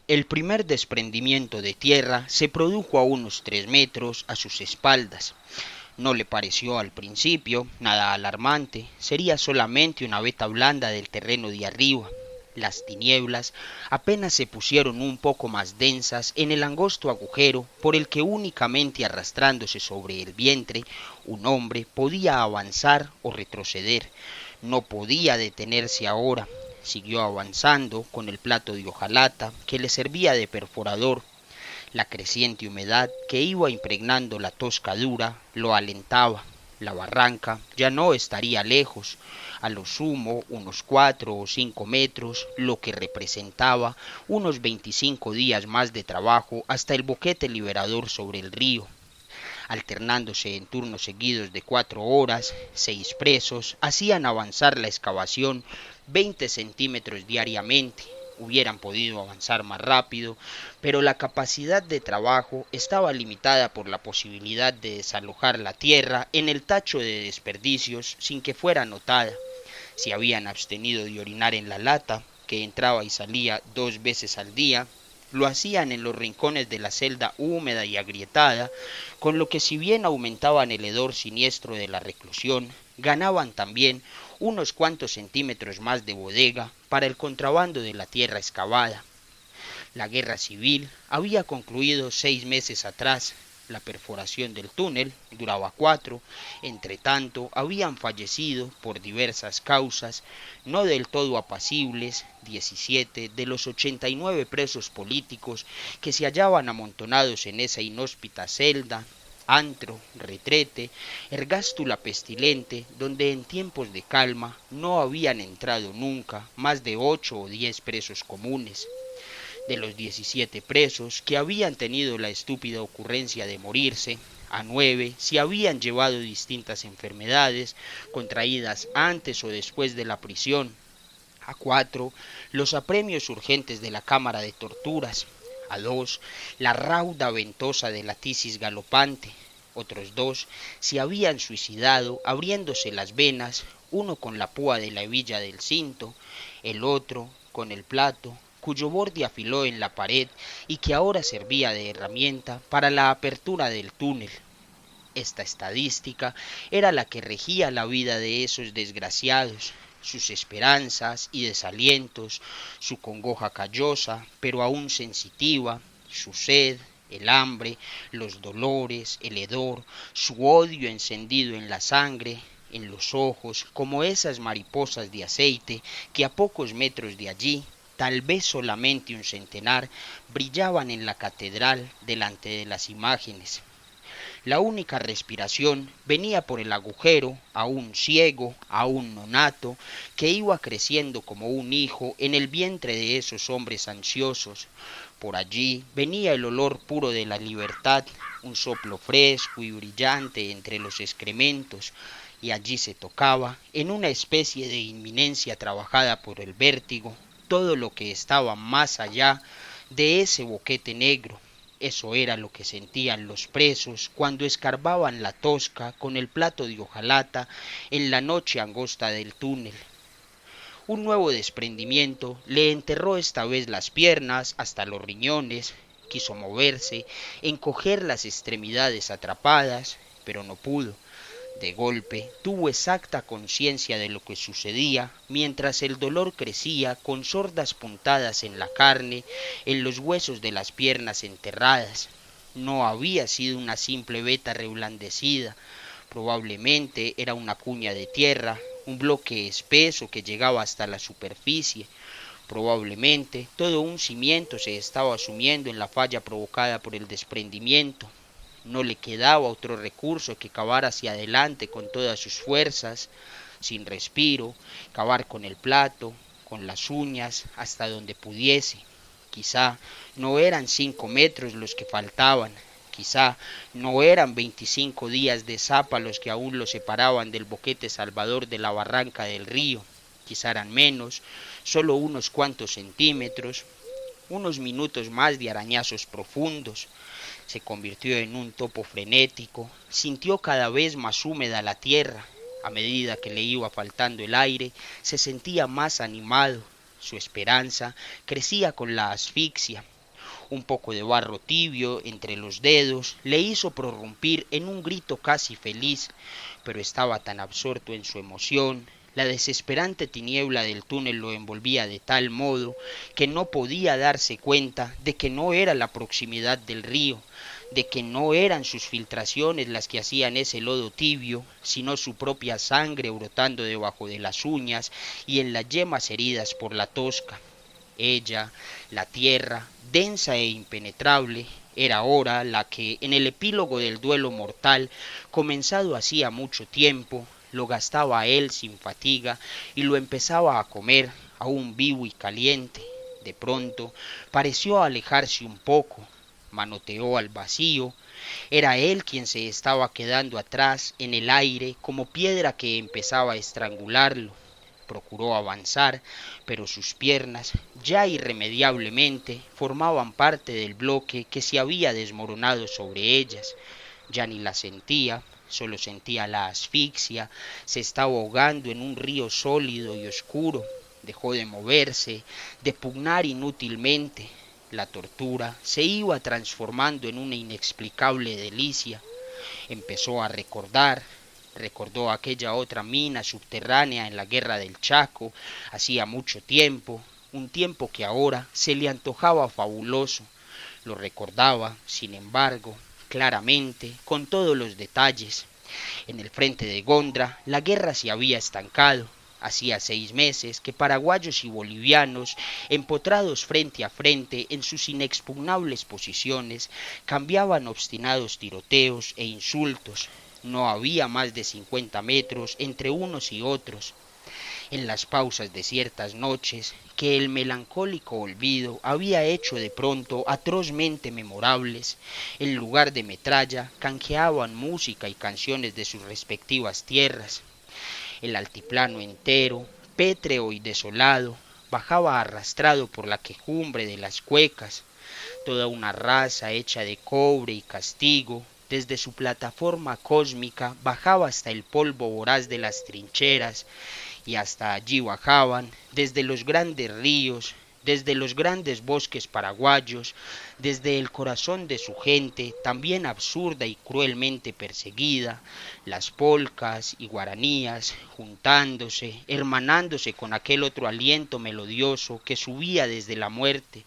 El primer desprendimiento de tierra se produjo a unos 3 metros a sus espaldas. No le pareció al principio nada alarmante, sería solamente una veta blanda del terreno de arriba. Las tinieblas apenas se pusieron un poco más densas en el angosto agujero por el que únicamente arrastrándose sobre el vientre un hombre podía avanzar o retroceder. No podía detenerse ahora. Siguió avanzando con el plato de hojalata que le servía de perforador. La creciente humedad que iba impregnando la tosca dura lo alentaba. La barranca ya no estaría lejos, a lo sumo unos 4 o 5 metros, lo que representaba unos 25 días más de trabajo hasta el boquete liberador sobre el río. Alternándose en turnos seguidos de 4 horas, 6 presos hacían avanzar la excavación 20 centímetros diariamente. Hubieran podido avanzar más rápido, pero la capacidad de trabajo estaba limitada por la posibilidad de desalojar la tierra en el tacho de desperdicios sin que fuera notada. Se habían abstenido de orinar en la lata, que entraba y salía 2 veces al día. Lo hacían en los rincones de la celda húmeda y agrietada, con lo que si bien aumentaban el hedor siniestro de la reclusión, ganaban también unos cuantos centímetros más de bodega para el contrabando de la tierra excavada. La guerra civil había concluido 6 meses atrás. La perforación del túnel duraba 4. Entretanto, habían fallecido, por diversas causas, no del todo apacibles, 17 de los 89 presos políticos que se hallaban amontonados en esa inhóspita celda, antro, retrete, ergástula pestilente, donde en tiempos de calma no habían entrado nunca más de 8 o 10 presos comunes. De los 17 presos que habían tenido la estúpida ocurrencia de morirse, a 9 se habían llevado distintas enfermedades contraídas antes o después de la prisión, a 4 los apremios urgentes de la cámara de torturas, a 2 la rauda ventosa de la tisis galopante, otros 2 se habían suicidado abriéndose las venas, uno con la púa de la hebilla del cinto, el otro con el plato, cuyo borde afiló en la pared y que ahora servía de herramienta para la apertura del túnel. Esta estadística era la que regía la vida de esos desgraciados, sus esperanzas y desalientos, su congoja callosa, pero aún sensitiva, su sed, el hambre, los dolores, el hedor, su odio encendido en la sangre, en los ojos, como esas mariposas de aceite que a pocos metros de allí, tal vez solamente un centenar, brillaban en la catedral delante de las imágenes. La única respiración venía por el agujero, aún ciego, aún nonato, que iba creciendo como un hijo en el vientre de esos hombres ansiosos. Por allí venía el olor puro de la libertad, un soplo fresco y brillante entre los excrementos, y allí se tocaba, en una especie de inminencia trabajada por el vértigo, todo lo que estaba más allá de ese boquete negro. Eso era lo que sentían los presos cuando escarbaban la tosca con el plato de hojalata en la noche angosta del túnel. Un nuevo desprendimiento le enterró esta vez las piernas hasta los riñones. Quiso moverse, encoger las extremidades atrapadas, pero no pudo. De golpe tuvo exacta conciencia de lo que sucedía, mientras el dolor crecía con sordas puntadas en la carne, en los huesos de las piernas enterradas. No había sido una simple veta reblandecida, probablemente era una cuña de tierra, un bloque espeso que llegaba hasta la superficie. Probablemente todo un cimiento se estaba sumiendo en la falla provocada por el desprendimiento. No le quedaba otro recurso que cavar hacia adelante con todas sus fuerzas, sin respiro, cavar con el plato, con las uñas, hasta donde pudiese. Quizá no eran 5 metros los que faltaban, quizá no eran 25 días de zapa los que aún lo separaban del boquete salvador de la barranca del río, quizá eran menos, solo unos cuantos centímetros, unos minutos más de arañazos profundos. Se convirtió en un topo frenético, sintió cada vez más húmeda la tierra. A medida que le iba faltando el aire, se sentía más animado. Su esperanza crecía con la asfixia. Un poco de barro tibio entre los dedos le hizo prorrumpir en un grito casi feliz, pero estaba tan absorto en su emoción, la desesperante tiniebla del túnel lo envolvía de tal modo que no podía darse cuenta de que no era la proximidad del río, de que no eran sus filtraciones las que hacían ese lodo tibio, sino su propia sangre brotando debajo de las uñas y en las yemas heridas por la tosca. Ella, la tierra, densa e impenetrable, era ahora la que, en el epílogo del duelo mortal, comenzado hacía mucho tiempo, lo gastaba a él sin fatiga y lo empezaba a comer, aún vivo y caliente. De pronto pareció alejarse un poco, manoteó al vacío. Era él quien se estaba quedando atrás en el aire como piedra que empezaba a estrangularlo. Procuró avanzar, pero sus piernas, ya irremediablemente, formaban parte del bloque que se había desmoronado sobre ellas. Ya ni la sentía, solo sentía la asfixia, se estaba ahogando en un río sólido y oscuro. Dejó de moverse, de pugnar inútilmente. La tortura se iba transformando en una inexplicable delicia. Empezó a recordó aquella otra mina subterránea en la guerra del Chaco, hacía mucho tiempo, un tiempo que ahora se le antojaba fabuloso. Lo recordaba, sin embargo, claramente, con todos los detalles. En el frente de Gondra la guerra se había estancado. Hacía 6 meses que paraguayos y bolivianos, empotrados frente a frente en sus inexpugnables posiciones, cambiaban obstinados tiroteos e insultos. No había más de 50 metros entre unos y otros. En las pausas de ciertas noches, que el melancólico olvido había hecho de pronto atrozmente memorables, en lugar de metralla canjeaban música y canciones de sus respectivas tierras. El altiplano entero, pétreo y desolado, bajaba arrastrado por la quejumbre de las cuecas, toda una raza hecha de cobre y castigo, desde su plataforma cósmica bajaba hasta el polvo voraz de las trincheras, y hasta allí bajaban, desde los grandes ríos, desde los grandes bosques paraguayos, desde el corazón de su gente, también absurda y cruelmente perseguida, las polcas y guaranías, juntándose, hermanándose con aquel otro aliento melodioso que subía desde la muerte.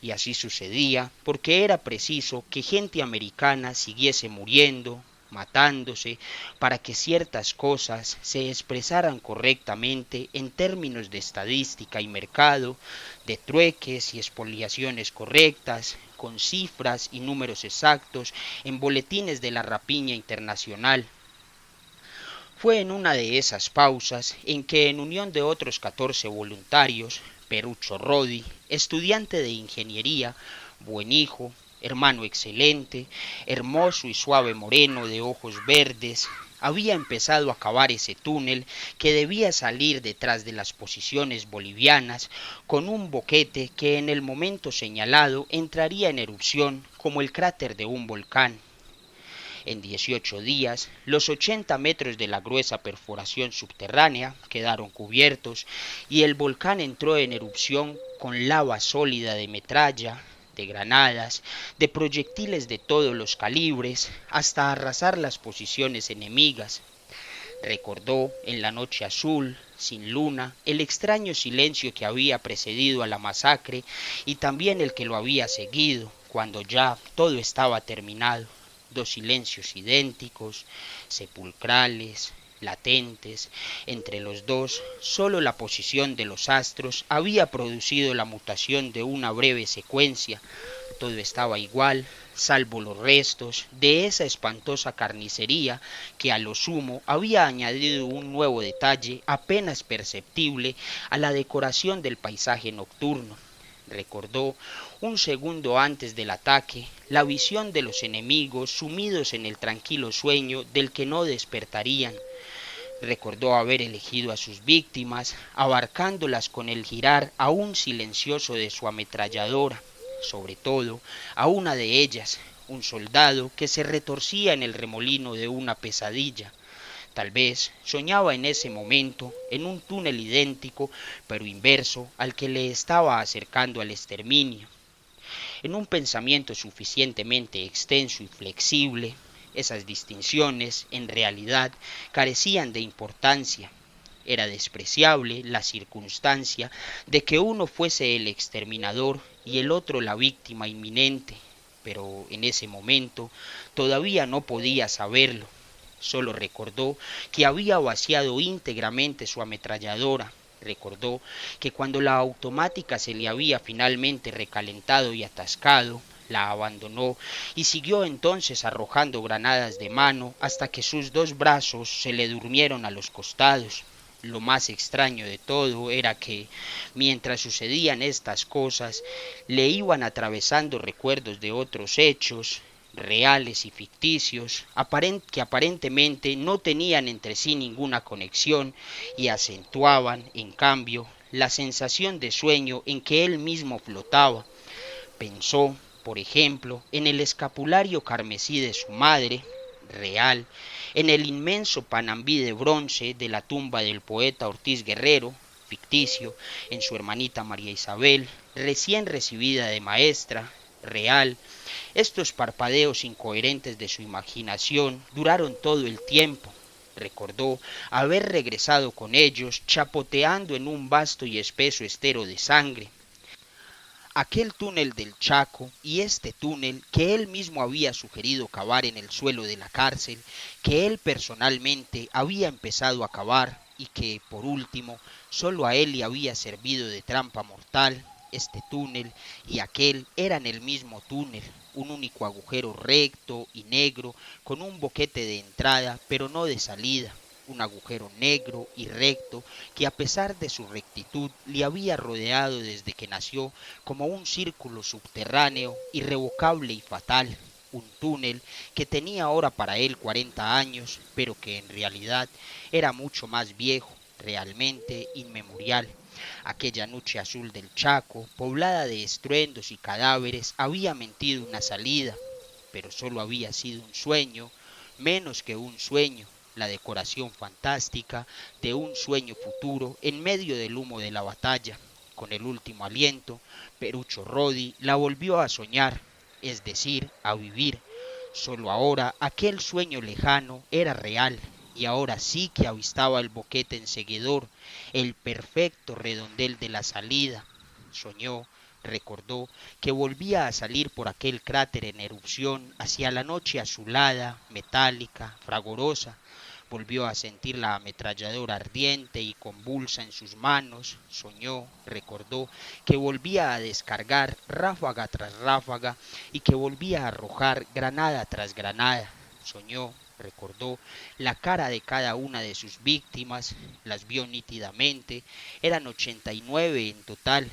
Y así sucedía porque era preciso que gente americana siguiese muriendo, matándose, para que ciertas cosas se expresaran correctamente en términos de estadística y mercado, de trueques y expoliaciones correctas, con cifras y números exactos en boletines de la rapiña internacional. Fue en una de esas pausas en que, en unión de otros 14 voluntarios, Perucho Rodi, estudiante de ingeniería, buen hijo, hermano excelente, hermoso y suave moreno de ojos verdes, había empezado a cavar ese túnel que debía salir detrás de las posiciones bolivianas con un boquete que en el momento señalado entraría en erupción como el cráter de un volcán. En 18 días, los 80 metros de la gruesa perforación subterránea quedaron cubiertos y el volcán entró en erupción con lava sólida de metralla, de granadas, de proyectiles de todos los calibres, hasta arrasar las posiciones enemigas. Recordó en la noche azul, sin luna, el extraño silencio que había precedido a la masacre y también el que lo había seguido, cuando ya todo estaba terminado. Dos silencios idénticos, sepulcrales, latentes. Entre los dos, solo la posición de los astros había producido la mutación de una breve secuencia. Todo estaba igual, salvo los restos de esa espantosa carnicería que a lo sumo había añadido un nuevo detalle apenas perceptible a la decoración del paisaje nocturno. Recordó, un segundo antes del ataque, la visión de los enemigos sumidos en el tranquilo sueño del que no despertarían. Recordó haber elegido a sus víctimas, abarcándolas con el girar aún silencioso de su ametralladora, sobre todo a una de ellas, un soldado que se retorcía en el remolino de una pesadilla. Tal vez soñaba en ese momento en un túnel idéntico pero inverso al que le estaba acercando al exterminio. En un pensamiento suficientemente extenso y flexible, esas distinciones, en realidad, carecían de importancia. Era despreciable la circunstancia de que uno fuese el exterminador y el otro la víctima inminente, pero en ese momento todavía no podía saberlo. Solo recordó que había vaciado íntegramente su ametralladora. Recordó que cuando la automática se le había finalmente recalentado y atascado, la abandonó y siguió entonces arrojando granadas de mano hasta que sus dos brazos se le durmieron a los costados. Lo más extraño de todo era que, mientras sucedían estas cosas, le iban atravesando recuerdos de otros hechos, reales y ficticios, que aparentemente no tenían entre sí ninguna conexión y acentuaban, en cambio, la sensación de sueño en que él mismo flotaba. Pensó, por ejemplo, en el escapulario carmesí de su madre, real, en el inmenso panambí de bronce de la tumba del poeta Ortiz Guerrero, ficticio, en su hermanita María Isabel, recién recibida de maestra, real. Estos parpadeos incoherentes de su imaginación duraron todo el tiempo. Recordó haber regresado con ellos chapoteando en un vasto y espeso estero de sangre. Aquel túnel del Chaco y este túnel que él mismo había sugerido cavar en el suelo de la cárcel, que él personalmente había empezado a cavar y que, por último, solo a él le había servido de trampa mortal, este túnel y aquel eran el mismo túnel, un único agujero recto y negro con un boquete de entrada pero no de salida, un agujero negro y recto que a pesar de su rectitud le había rodeado desde que nació como un círculo subterráneo, irrevocable y fatal, un túnel que tenía ahora para él 40 años, pero que en realidad era mucho más viejo, realmente inmemorial. Aquella noche azul del Chaco, poblada de estruendos y cadáveres, había mentido una salida, pero solo había sido un sueño, menos que un sueño, la decoración fantástica de un sueño futuro en medio del humo de la batalla. Con el último aliento, Perucho Rodi la volvió a soñar, es decir, a vivir. Solo ahora aquel sueño lejano era real, y ahora sí que avistaba el boquete enseguidor, el perfecto redondel de la salida. Soñó, recordó, que volvía a salir por aquel cráter en erupción hacia la noche azulada, metálica, fragorosa. Volvió a sentir la ametralladora ardiente y convulsa en sus manos. Soñó, recordó, que volvía a descargar ráfaga tras ráfaga y que volvía a arrojar granada tras granada. Soñó, recordó, la cara de cada una de sus víctimas, las vio nítidamente, eran 89 en total.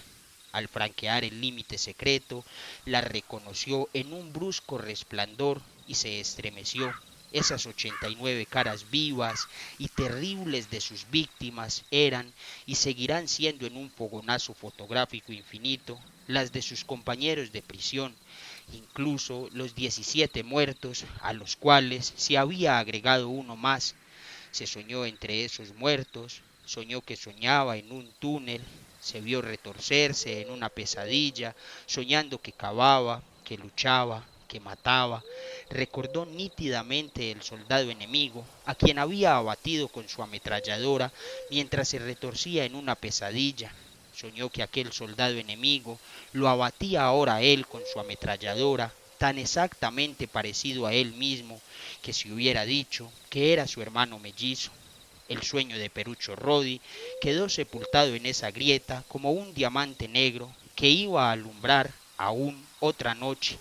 Al franquear el límite secreto, las reconoció en un brusco resplandor y se estremeció. Esas 89 caras vivas y terribles de sus víctimas eran y seguirán siendo en un fogonazo fotográfico infinito las de sus compañeros de prisión, incluso los 17 muertos a los cuales se había agregado uno más. Se soñó entre esos muertos, soñó que soñaba en un túnel, se vio retorcerse en una pesadilla, soñando que cavaba, que luchaba, que mataba. Recordó nítidamente el soldado enemigo, a quien había abatido con su ametralladora mientras se retorcía en una pesadilla. Soñó que aquel soldado enemigo lo abatía ahora él con su ametralladora, tan exactamente parecido a él mismo que si hubiera dicho que era su hermano mellizo. El sueño de Perucho Rodi quedó sepultado en esa grieta como un diamante negro que iba a alumbrar aún otra noche.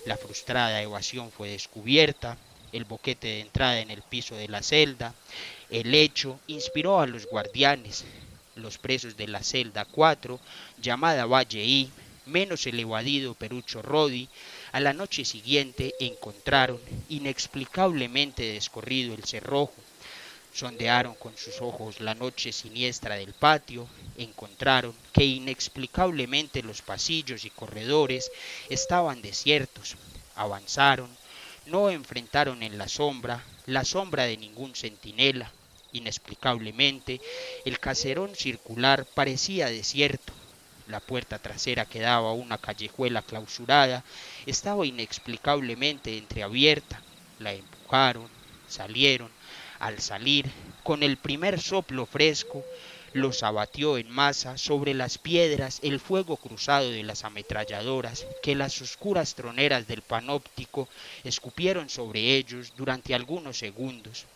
La frustrada evasión fue descubierta, el boquete de entrada en el piso de la celda. El hecho inspiró a los guardianes, los presos de la celda 4, llamada Valle I, menos el evadido Perucho Rodi. A la noche siguiente encontraron inexplicablemente descorrido el cerrojo. Sondearon con sus ojos la noche siniestra del patio, encontraron que inexplicablemente los pasillos y corredores estaban desiertos. Avanzaron, no enfrentaron en la sombra de ningún centinela. Inexplicablemente, el caserón circular parecía desierto. La puerta trasera que daba a una callejuela clausurada estaba inexplicablemente entreabierta. La empujaron, salieron. Al salir, con el primer soplo fresco, los abatió en masa sobre las piedras el fuego cruzado de las ametralladoras que las oscuras troneras del panóptico escupieron sobre ellos durante algunos segundos.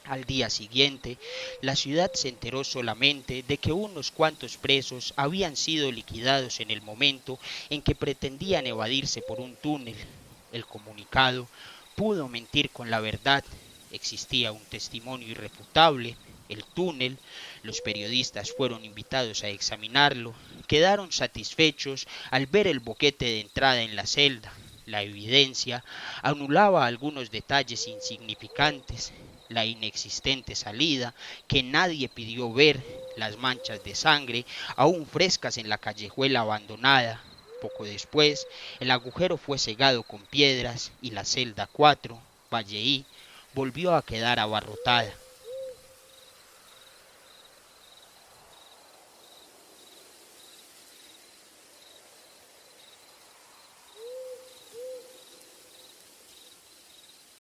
Al día siguiente, la ciudad se enteró solamente de que unos cuantos presos habían sido liquidados en el momento en que pretendían evadirse por un túnel. El comunicado pudo mentir con la verdad. Existía un testimonio irrefutable. El túnel, los periodistas fueron invitados a examinarlo, quedaron satisfechos al ver el boquete de entrada en la celda. La evidencia anulaba algunos detalles insignificantes, la inexistente salida que nadie pidió ver, las manchas de sangre aún frescas en la callejuela abandonada. Poco después, el agujero fue cegado con piedras y la celda 4, Valleí, volvió a quedar abarrotada.